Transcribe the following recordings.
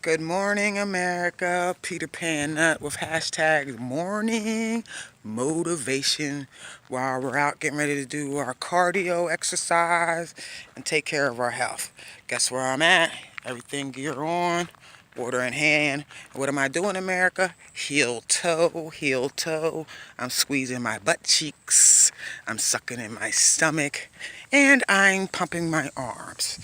Good morning, America. Peter Pan Nut with hashtag morning motivation while we're out getting ready to do our cardio exercise and take care of our health. Guess where I'm at? Everything gear on, water in hand. What am I doing, America? Heel toe, heel toe. I'm squeezing my butt cheeks. I'm sucking in my stomach. And I'm pumping my arms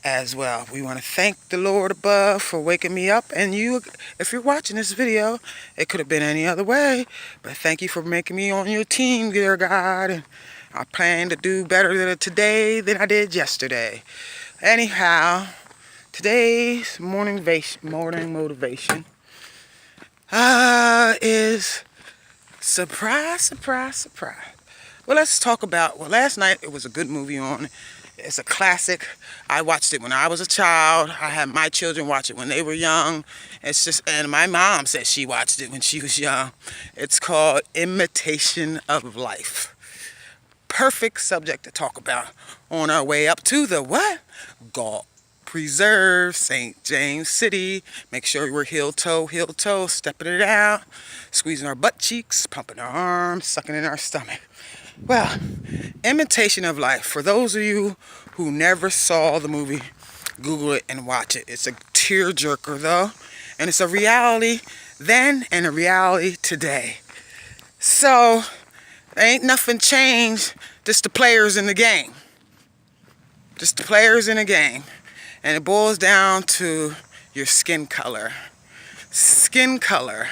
as well. We want to thank the Lord above for waking me up, and you, if you're watching this video, it could have been any other way, but thank you for making me on your team, dear God, and I plan to do better today than I did yesterday. Anyhow, today's morning motivation is surprise. Well, let's talk about, last night it was a good movie on. It's a classic. I watched it when I was a child. I had my children watch it when they were young. And my mom said she watched it when she was young. It's called Imitation of Life. Perfect subject to talk about on our way up to the what? Galt Preserve, St. James City. Make sure we're heel toe, stepping it out, squeezing our butt cheeks, pumping our arms, sucking in our stomach. Well, Imitation of Life. For those of you who never saw the movie, Google it and watch it. It's a tearjerker, though, and it's a reality then and a reality today. So, ain't nothing changed, just the players in the game. Just the players in the game. And it boils down to your skin color. Skin color.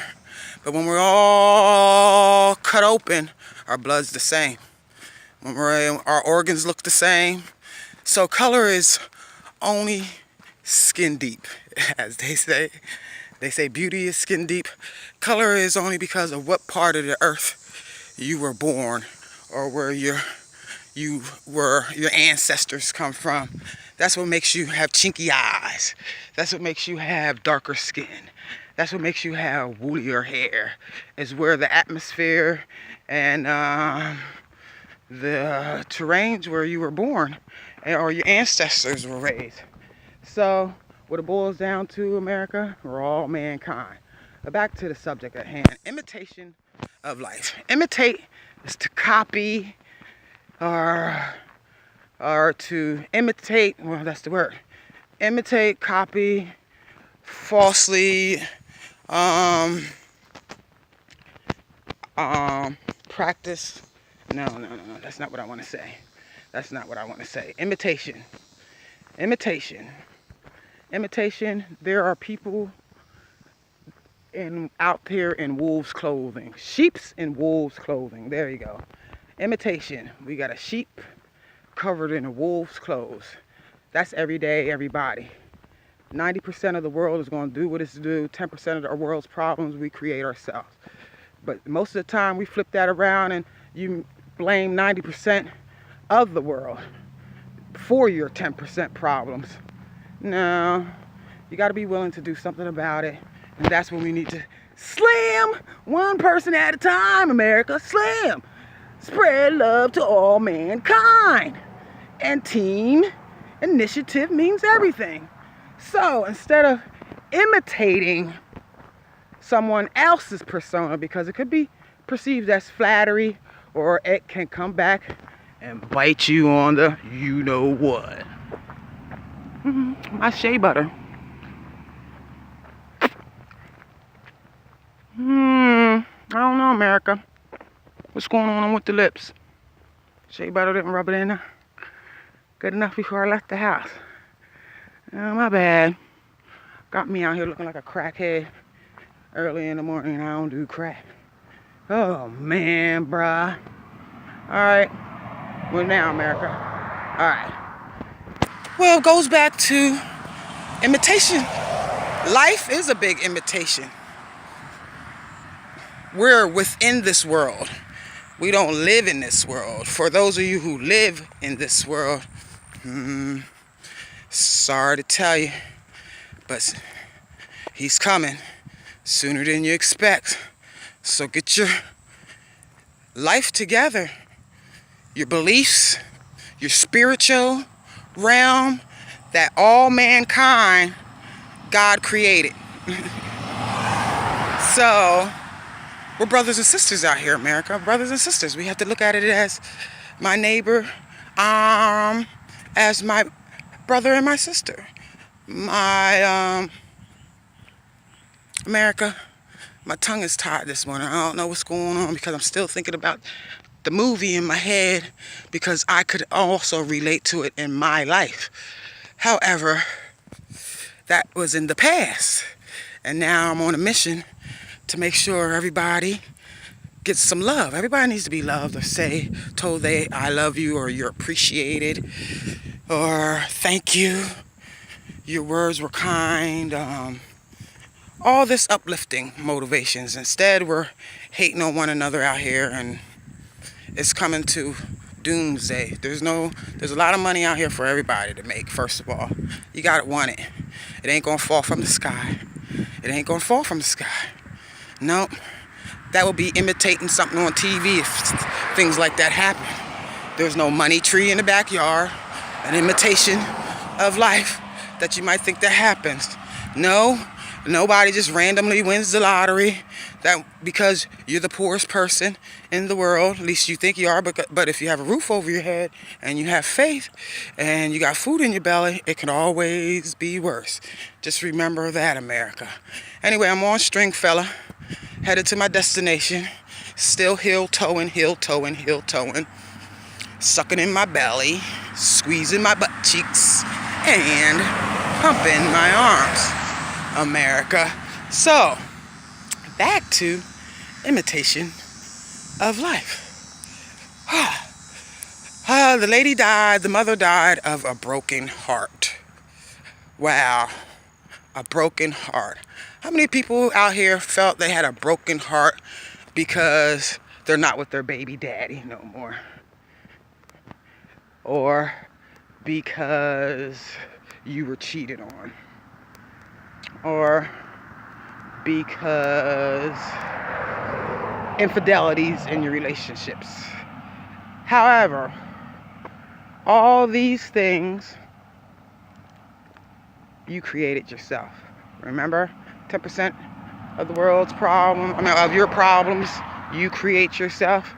But when we're all cut open, our blood's the same. Our organs look the same. So color is only skin deep, as they say. They say beauty is skin deep. Color is only because of what part of the earth you were born, or where your ancestors come from. That's what makes you have chinky eyes. That's what makes you have darker skin. That's what makes you have woolier hair. Is where the atmosphere and the terrains where you were born or your ancestors were raised. So what it boils down to, America, we're all mankind. But back to the subject at hand. Imitation of life. Imitate is to copy or to imitate, well, that's the word. Imitate, copy, falsely, practice. No, that's not what I want to say. That's not what I want to say. Imitation. There are people out there in wolves' clothing. Sheep's in wolves' clothing. There you go. Imitation. We got a sheep covered in a wolf's clothes. That's every day, everybody. 90% of the world is going to do what it's do. 10% of the world's problems we create ourselves. But most of the time we flip that around and you blame 90% of the world for your 10% problems. No, you got to be willing to do something about it. And that's when we need to slam one person at a time, America. Slam. Spread love to all mankind. And team initiative means everything. So instead of imitating someone else's persona, because it could be perceived as flattery, or it can come back and bite you on the you know what. My shea butter. I don't know, America. What's going on with the lips? Shea butter didn't rub it in good enough before I left the house. Oh, my bad. Got me out here looking like a crackhead early in the morning. I don't do crack. Oh, man, bruh. All right. Well, now, America. All right. Well, it goes back to imitation. Life is a big imitation. We're within this world. We don't live in this world. For those of you who live in this world, sorry to tell you, but he's coming sooner than you expect. So get your life together. Your beliefs, your spiritual realm, that all mankind God created. So we're brothers and sisters out here, America. Brothers and sisters. We have to look at it as my neighbor, as my brother and my sister. My America, my tongue is tired this morning. I don't know what's going on because I'm still thinking about the movie in my head because I could also relate to it in my life. However, that was in the past. And now I'm on a mission to make sure everybody gets some love. Everybody needs to be loved or told I love you, or you're appreciated, or thank you, your words were kind, all this uplifting motivations. Instead, we're hating on one another out here, and it's coming to doomsday. There's a lot of money out here for everybody to make. First of all, you gotta want it. It ain't gonna fall from the sky. It ain't gonna fall from the sky. Nope. That would be imitating something on TV if things like that happen. There's no money tree in the backyard, an imitation of life that you might think that happens. No, nobody just randomly wins the lottery because you're the poorest person in the world. At least you think you are, but if you have a roof over your head and you have faith and you got food in your belly, it can always be worse. Just remember that, America. Anyway, I'm on Stringfella, headed to my destination, still heel-toeing, sucking in my belly, squeezing my butt cheeks, and pumping my arms, America. So, back to imitation of life. The mother died of a broken heart. Wow, a broken heart. How many people out here felt they had a broken heart because they're not with their baby daddy no more? Or because you were cheated on? Or because infidelities in your relationships? However, all these things you created yourself. Remember? 10% of the world's of your problems, you create yourself.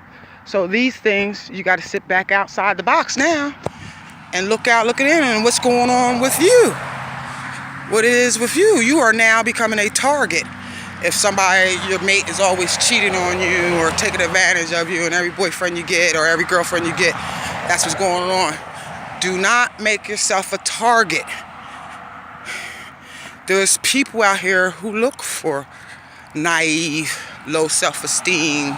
So these things, you got to sit back outside the box now and look in and what's going on with you. What it is with you. You are now becoming a target. If your mate is always cheating on you or taking advantage of you, and every boyfriend you get or every girlfriend you get, that's what's going on. Do not make yourself a target. There's people out here who look for naive, low self-esteem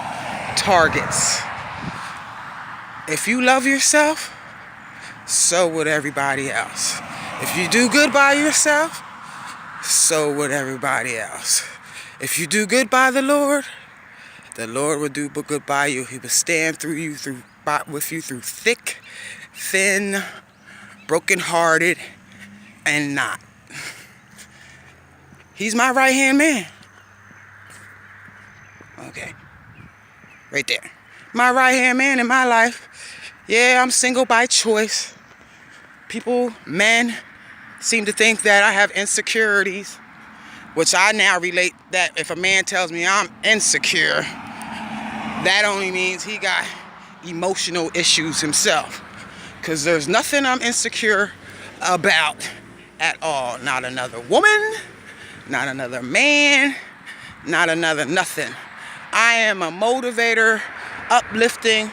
targets. If you love yourself, so would everybody else. If you do good by yourself, so would everybody else. If you do good by the Lord will do good by you. He will stand with you through thick, thin, broken-hearted, and not. He's my right-hand man. Okay. Right there. My right-hand man in my life. Yeah, I'm single by choice. Men, seem to think that I have insecurities, which I now relate that if a man tells me I'm insecure, that only means he got emotional issues himself. Because there's nothing I'm insecure about at all. Not another woman. Not another man, not another nothing. I am a motivator, uplifting,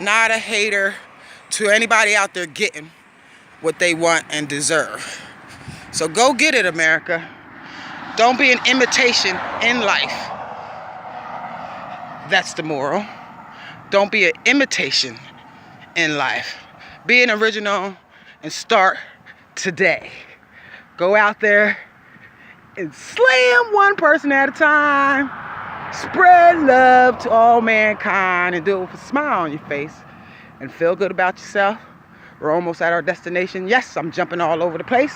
not a hater to anybody out there getting what they want and deserve. So go get it, America. Don't be an imitation in life. That's the moral. Don't be an imitation in life. Be an original and start today. Go out there and slam one person at a time. Spread love to all mankind and do it with a smile on your face and feel good about yourself. We're almost at our destination. Yes, I'm jumping all over the place.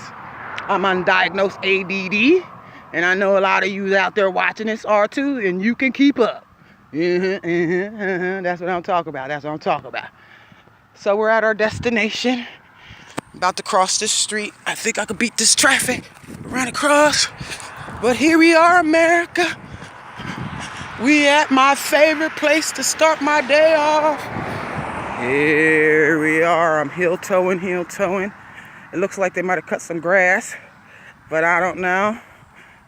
I'm undiagnosed ADD, and I know a lot of you out there watching this are too, and you can keep up. That's what I'm talking about. So we're at our destination. About to cross this street. I think I could beat this traffic. Run across. But here we are, America. We at my favorite place to start my day off. Here we are. I'm heel toeing. It looks like they might have cut some grass, but I don't know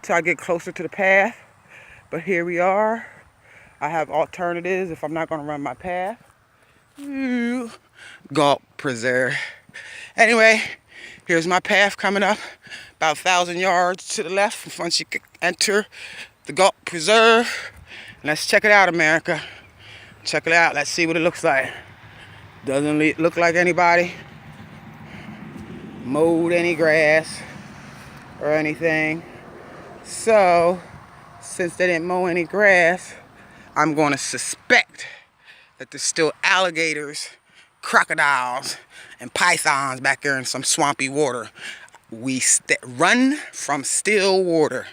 till I get closer to the path. But here we are. I have alternatives if I'm not going to run my path. Gulp Preserve. Anyway, here's my path coming up about 1,000 yards to the left once you enter the Gulp Preserve. Let's check it out, America. Check it out. Let's see what it looks like. Doesn't look like anybody mowed any grass or anything. So, since they didn't mow any grass, I'm going to suspect that there's still alligators, crocodiles, and pythons back there in some swampy water. We run from still water.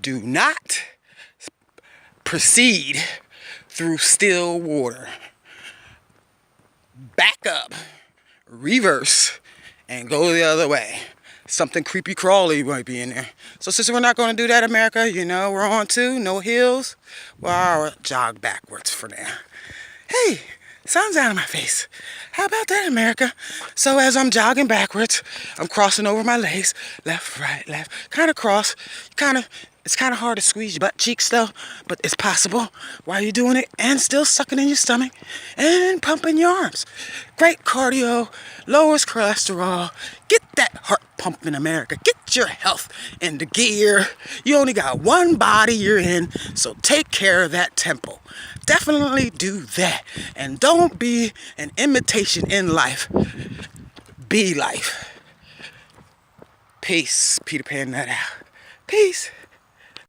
Do not proceed through still water. Back up, reverse, and go the other way. Something creepy crawly might be in there. So since we're not going to do that, America, you know, we're on to no hills. Well, I'll jog backwards for now. Hey, sun's out of my face. How about that, America? So as I'm jogging backwards, I'm crossing over my legs, left, right, left, kind of cross, it's kind of hard to squeeze your butt cheeks though, but it's possible while you're doing it and still sucking in your stomach and pumping your arms. Great cardio, lowers cholesterol, get that heart pumping, America. Get your health into gear. You only got one body you're in, so take care of that temple. Definitely do that. And don't be an imitation in life. Be life. Peace. Peter Pan that out. Peace.